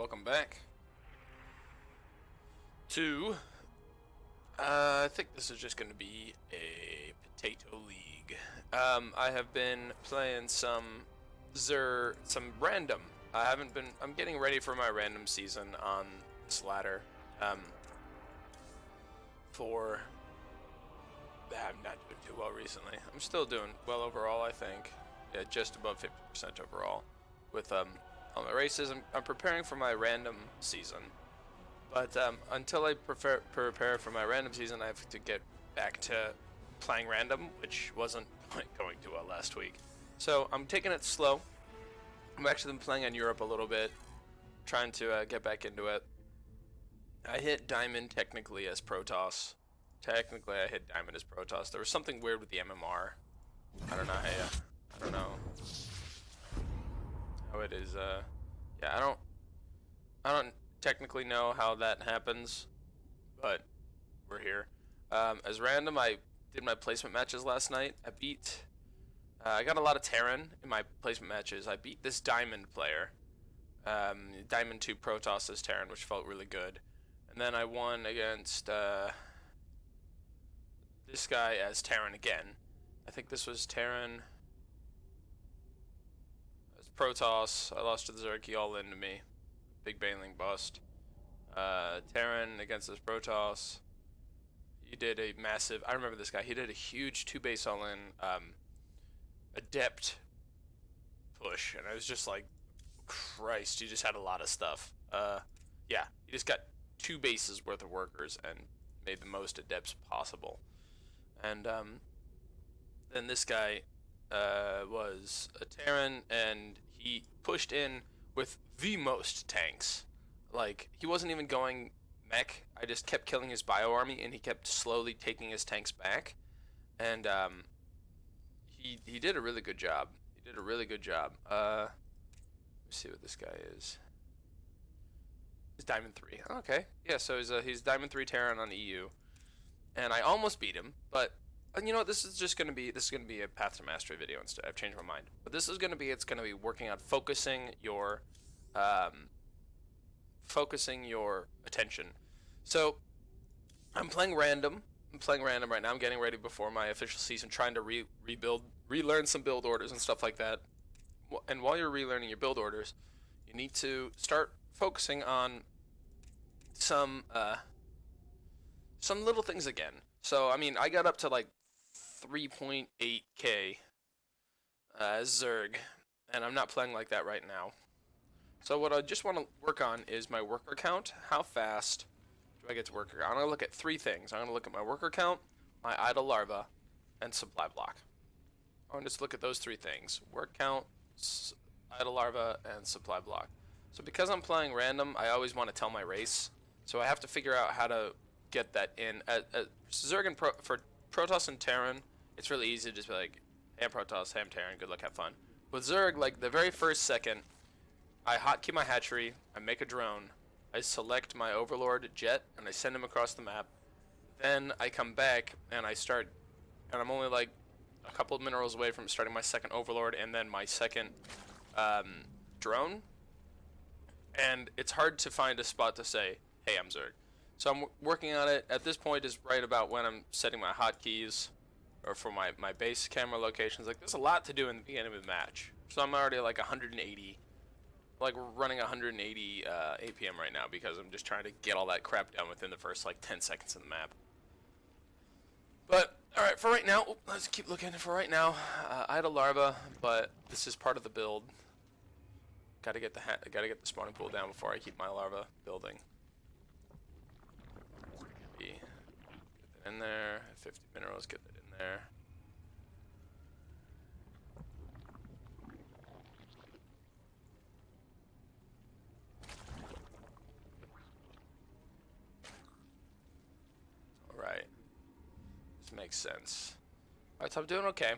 welcome back to, I think this is just going to be a potato league. I have been playing some Zerg, some random. I'm getting ready for my random season on this ladder. I'm not doing too well recently. I'm still doing well overall, I think. Yeah, just above 50% overall. With all my races, I'm preparing for my random season. But until I prepare for my random season, I have to get back to playing random, which wasn't going too well last week. So I'm taking it slow. I've actually been playing on Europe a little bit, trying to get back into it. I hit Diamond technically as Protoss. Technically, I hit Diamond as Protoss. There was something weird with the MMR. I don't know how it is. Yeah, I don't technically know how that happens, but we're here. As random, I did my placement matches last night. I got a lot of Terran in my placement matches. I beat this Diamond player, Diamond 2 Protoss as Terran, which felt really good. And then I won against this guy as Terran again. I think this was Terran as Protoss. I lost to the Zerg, he all into me. Big Baneling bust. Terran against this Protoss. He did a massive, I remember this guy, he did a huge 2-base all-in adept push, and I was just like, Christ, he just had a lot of stuff. Yeah, he just got 2 bases worth of workers and made the most adepts possible. And then this guy was a Terran, and he pushed in with the most tanks. Like, he wasn't even going mech. I just kept killing his bio army, and he kept slowly taking his tanks back. And he did a really good job. He did a really good job. Let me see what this guy is. He's Diamond 3. Okay, yeah. So he's Diamond 3 Terran on EU, and I almost beat him. But you know what? This is gonna be a Path to Mastery video instead. I've changed my mind. But this is gonna be working on focusing your attention. So I'm playing random. Right now. I'm getting ready before my official season, trying to relearn some build orders and stuff like that. And while you're relearning your build orders, you need to start focusing on some little things again. So I mean, I got up to like 3.8k Zerg, and I'm not playing like that right now. So what I just want to work on is my worker count. How fast do I get to worker count? I'm going to look at 3 things. I'm going to look at my worker count, my idle larva, and supply block. I'm going to just look at those 3 things. Work count, idle larva, and supply block. So because I'm playing random, I always want to tell my race. So I have to figure out how to get that in. Zerg and for Protoss and Terran, it's really easy to just be like, hey, I'm Protoss, hey, I'm Terran, good luck, have fun. With Zerg, like the very first second, I hotkey my hatchery, I make a drone, I select my overlord jet, and I send him across the map. Then I come back and I start, and I'm only like a couple of minerals away from starting my second overlord and then my second drone. And it's hard to find a spot to say, hey, I'm Zerg. So I'm working on it. At this point is right about when I'm setting my hotkeys, or for my base camera locations. Like, there's a lot to do in the beginning of the match. So I'm already like 180. Like, we're running 180 APM right now because I'm just trying to get all that crap done within the first like 10 seconds of the map. But alright, for right now, let's keep looking. For right now, idle larva, but this is part of the build. Gotta get the spawning pool down before I keep my larva building. Get that in there. 50 minerals. Get that in there. Alright. This makes sense. Alright, so I'm doing okay.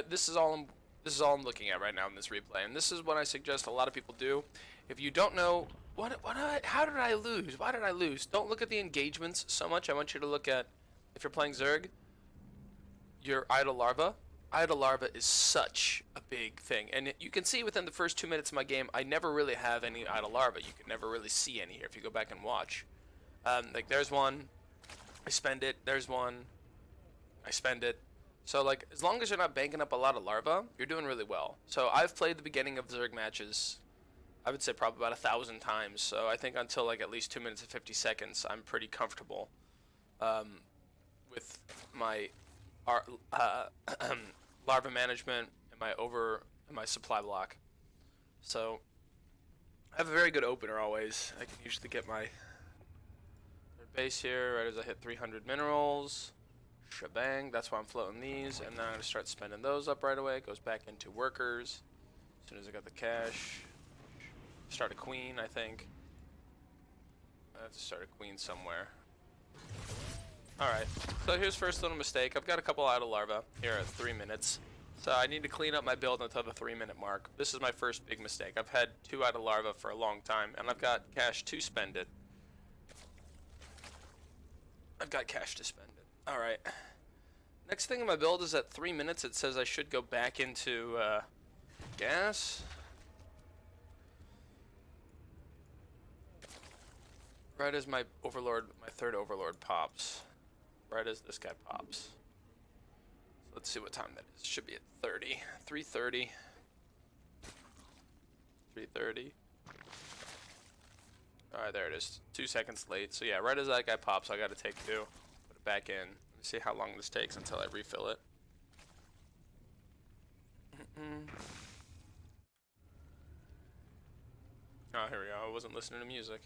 This is all I'm looking at right now in this replay, and this is what I suggest a lot of people do. If you don't know how did I lose? Why did I lose? Don't look at the engagements so much. I want you to look at, if you're playing Zerg, your idle larva. idle larva is such a big thing, and you can see within the first 2 minutes of my game, I never really have any idle larva. You can never really see any here if you go back and watch. Like there's one, I spend it. There's one, I spend it. So like as long as you're not banking up a lot of larva, you're doing really well. So I've played the beginning of Zerg matches, I would say probably about 1,000 times. So I think until like at least 2 minutes and 50 seconds, I'm pretty comfortable with my larva management and my supply block. So I have a very good opener always. I can usually get my base here right as I hit 300 minerals. Shebang, that's why I'm floating these, and then I'm gonna start spending those up right away. It goes back into workers as soon as I got the cash. Start a queen, I think. I have to start a queen somewhere. Alright, so here's first little mistake. I've got a couple idle larvae here at 3 minutes. So I need to clean up my build until the 3-minute mark. This is my first big mistake. I've had 2 idle larvae for a long time, and I've got cash to spend it. Alright. Next thing in my build is at 3 minutes it says I should go back into gas. Right as my overlord, my third overlord pops. Right as this guy pops. So let's see what time that is. Should be at 30. 3:30. 3:30. Alright, there it is. 2 seconds late. So yeah, right as that guy pops, I gotta take 2. Put it back in. Let me see how long this takes until I refill it. Oh, here we go. I wasn't listening to music.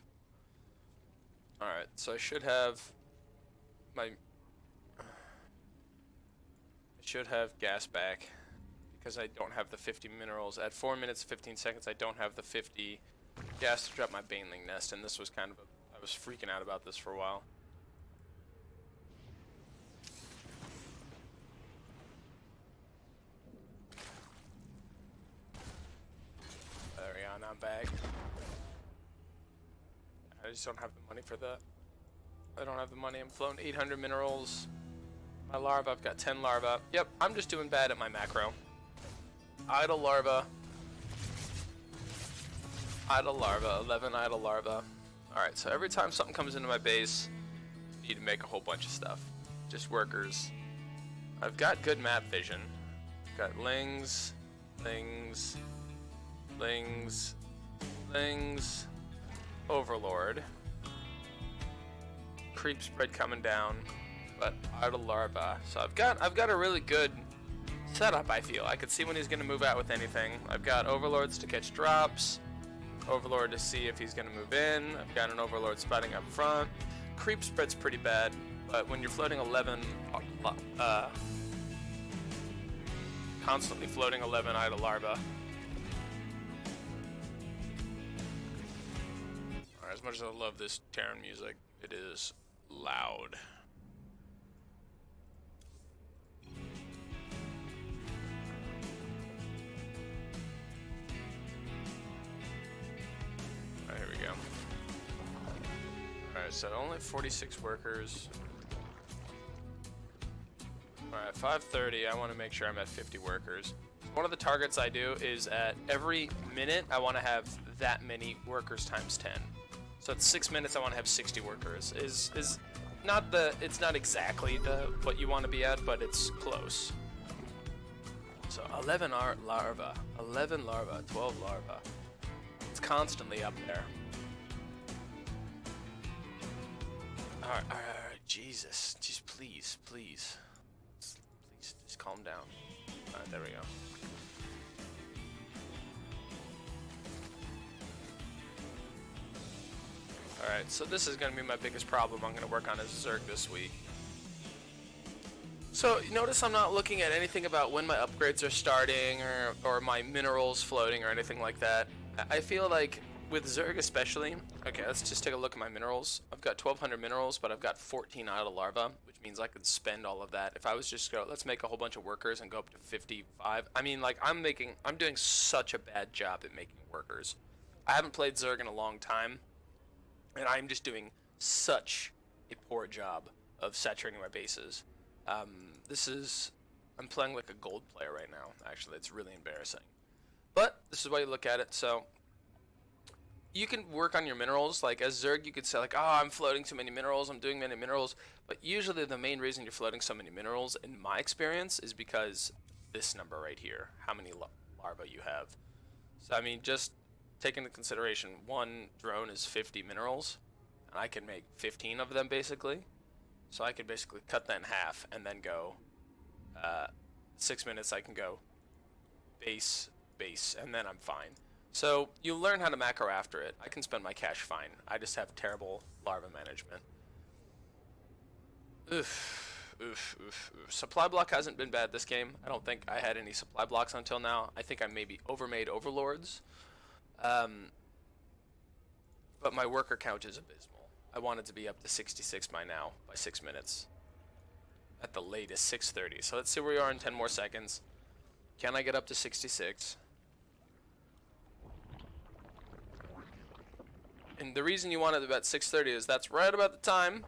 Alright, so I should have gas back because I don't have the 50 minerals. At 4 minutes 15 seconds I don't have the 50 gas to drop my baneling nest, and this was kind of I was freaking out about this for a while. There we go, now I'm back. I just don't have the money for that. I don't have the money. I'm floating 800 minerals. My larva, I've got 10 larva. Yep, I'm just doing bad at my macro. Idle larva. Idle larva, 11 idle larva. Alright, so every time something comes into my base, I need to make a whole bunch of stuff. Just workers. I've got good map vision. Got lings, overlord. Creep spread coming down, but idle larva. So I've got a really good setup, I feel. I could see when he's gonna move out with anything. I've got overlords to catch drops, overlord to see if he's gonna move in. I've got an overlord spotting up front. Creep spread's pretty bad, but when you're floating 11, constantly floating 11 idle larva. Alright, as much as I love this Terran music, it is loud. Alright, here we go. Alright, so only 46 workers. Alright, 5:30, I want to make sure I'm at 50 workers. One of the targets I do is at every minute, I want to have that many workers times 10. So at 6 minutes, I want to have 60 workers. Is not it's not exactly what you want to be at, but it's close. So 11 larva, 11 larva, 12 larva. It's constantly up there. All right, Jesus, just please, just calm down. All right, there we go. Alright, so this is going to be my biggest problem I'm going to work on as Zerg this week. So, notice I'm not looking at anything about when my upgrades are starting or my minerals floating or anything like that. I feel like with Zerg especially, okay, let's just take a look at my minerals. I've got 1,200 minerals, but I've got 14 idle larva, which means I could spend all of that. If I was just let's make a whole bunch of workers and go up to 55. I mean, like, I'm doing such a bad job at making workers. I haven't played Zerg in a long time. And I'm just doing such a poor job of saturating my bases. This is I'm playing like a gold player right now. Actually, it's really embarrassing. But this is why you look at it. So you can work on your minerals. Like as Zerg, you could say like, oh, I'm floating too many minerals, I'm doing many minerals. But usually the main reason you're floating so many minerals, in my experience, is because this number right here, how many larvae you have. So I mean, just take into consideration, one drone is 50 minerals, and I can make 15 of them basically. So I could basically cut that in half and then go 6 minutes. I can go base, base, and then I'm fine. So you learn how to macro after it. I can spend my cash fine. I just have terrible larva management. Oof, oof, oof, oof. Supply block hasn't been bad this game. I don't think I had any supply blocks until now. I think I maybe overmade overlords. But my worker count is abysmal. I want it to be up to 66 by now, by 6 minutes. At the latest, 6:30. So let's see where we are in 10 more seconds. Can I get up to 66? And the reason you want it about 6:30 is that's right about the time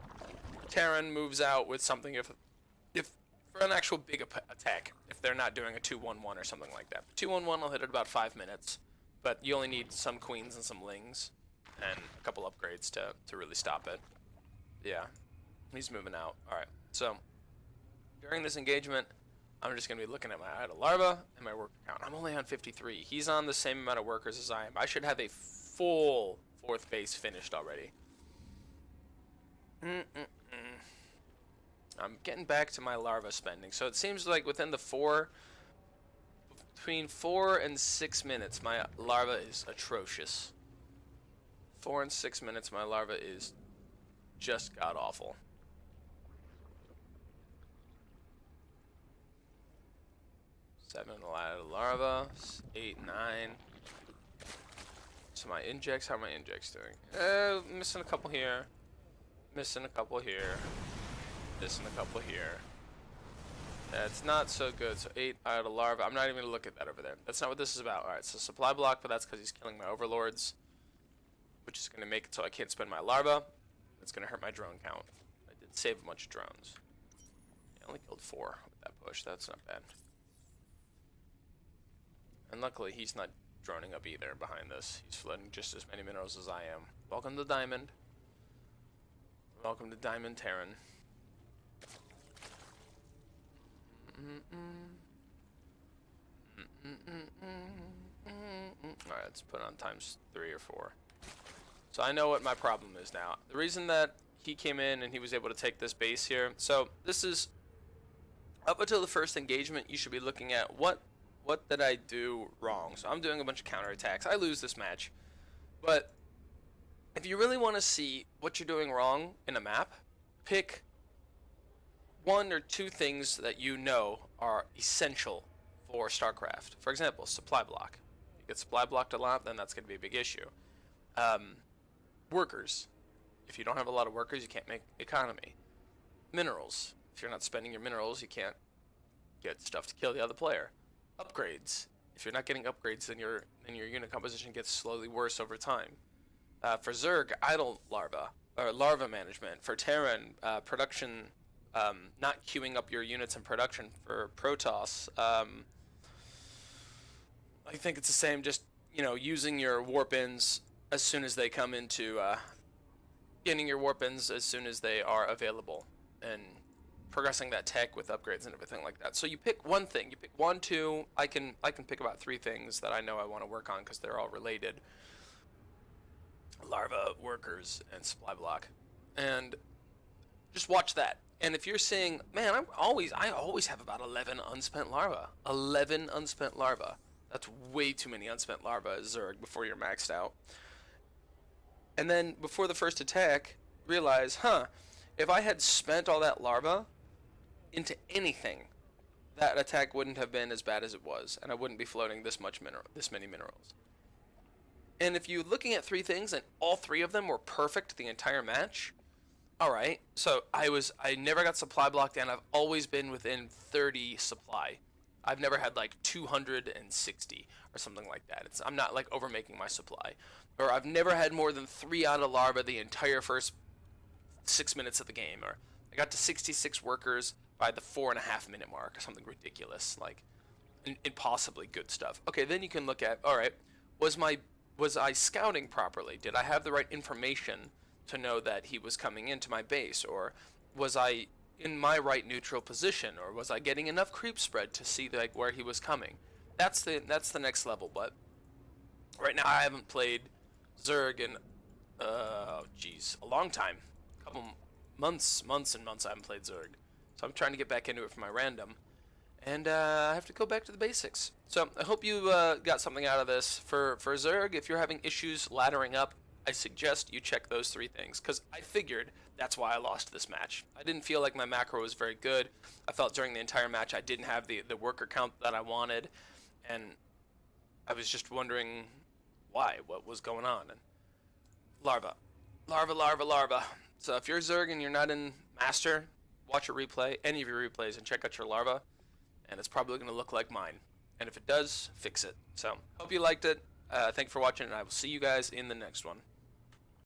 Terran moves out with something if for an actual big attack, if they're not doing a 2-1-1 or something like that. 2-1-1 will hit at about 5 minutes, but you only need some queens and some lings and a couple upgrades to really stop it. Yeah, he's moving out. Alright, so during this engagement, I'm just going to be looking at my idle larva and my worker count. I'm only on 53. He's on the same amount of workers as I am. I should have a full 4th base finished already. I'm getting back to my larva spending. So it seems like within the between 4 and 6 minutes, my larva is atrocious. 4 and 6 minutes, my larva is just god-awful. Seven larva, 8, 9. So my injects, how are my injects doing? Missing a couple here. Missing a couple here. Missing a couple here. Yeah, it's not so good. So 8 out of larva. I'm not even gonna look at that over there. That's not what this is about. Alright, so supply block, but that's because he's killing my overlords, which is gonna make it so I can't spend my larva. It's gonna hurt my drone count. I did save a bunch of drones. I only killed 4 with that push. That's not bad. And luckily, he's not droning up either behind this. He's flooding just as many minerals as I am. Welcome to Diamond. Welcome to Diamond Terran. Alright, let's put on times 3 or 4. So I know what my problem is now. The reason that he came in and he was able to take this base here. So this is up until the first engagement. You should be looking at what did I do wrong. So I'm doing a bunch of counterattacks. I lose this match, but if you really want to see what you're doing wrong in a map, pick 1 or 2 things that you know are essential for StarCraft. For example, supply block. If you get supply blocked a lot, then that's going to be a big issue. Workers. If you don't have a lot of workers, you can't make economy. Minerals. If you're not spending your minerals, you can't get stuff to kill the other player. Upgrades. If you're not getting upgrades, then your unit composition gets slowly worse over time. For Zerg, idle larva, or larva management. For Terran, production, not queuing up your units in production. For Protoss, I think it's the same, just, you know, using your warp-ins as soon as they come into, getting your warp-ins as soon as they are available, and progressing that tech with upgrades and everything like that. So you pick one thing. You pick 1, 2. I can pick about 3 things that I know I want to work on because they're all related. Larva, workers, and supply block. And just watch that. And if you're seeing, man, I always have about 11 unspent larva. 11 unspent larva. That's way too many unspent larva as Zerg before you're maxed out. And then before the first attack, realize, if I had spent all that larva into anything, that attack wouldn't have been as bad as it was, and I wouldn't be floating this many minerals. And if you're looking at 3 things and all 3 of them were perfect the entire match, alright, so I never got supply blocked, and I've always been within 30 supply. I've never had like 260 or something like that. I'm not like overmaking my supply. Or I've never had more than 3 out of larva the entire first 6 minutes of the game. Or I got to 66 workers by the 4.5 minute mark, or something ridiculous, like impossibly good stuff. Okay, then you can look at, all right, was I scouting properly? Did I have the right information to know that he was coming into my base, or was I in my right neutral position, or was I getting enough creep spread to see like where he was coming? That's the next level. But right now I haven't played Zerg in a long time, a couple months and months I haven't played Zerg, so I'm trying to get back into it for my random, and I have to go back to the basics. So I hope you got something out of this. For Zerg, if you're having issues laddering up, I suggest you check those three things, because I figured that's why I lost this match. I didn't feel like my macro was very good. I felt during the entire match I didn't have the worker count that I wanted, and I was just wondering why, what was going on. And larva, larva, larva, larva. So if you're Zerg and you're not in Master, watch a replay, any of your replays, and check out your larva, and it's probably going to look like mine. And if it does, fix it. So hope you liked it. Thank you for watching, and I will see you guys in the next one.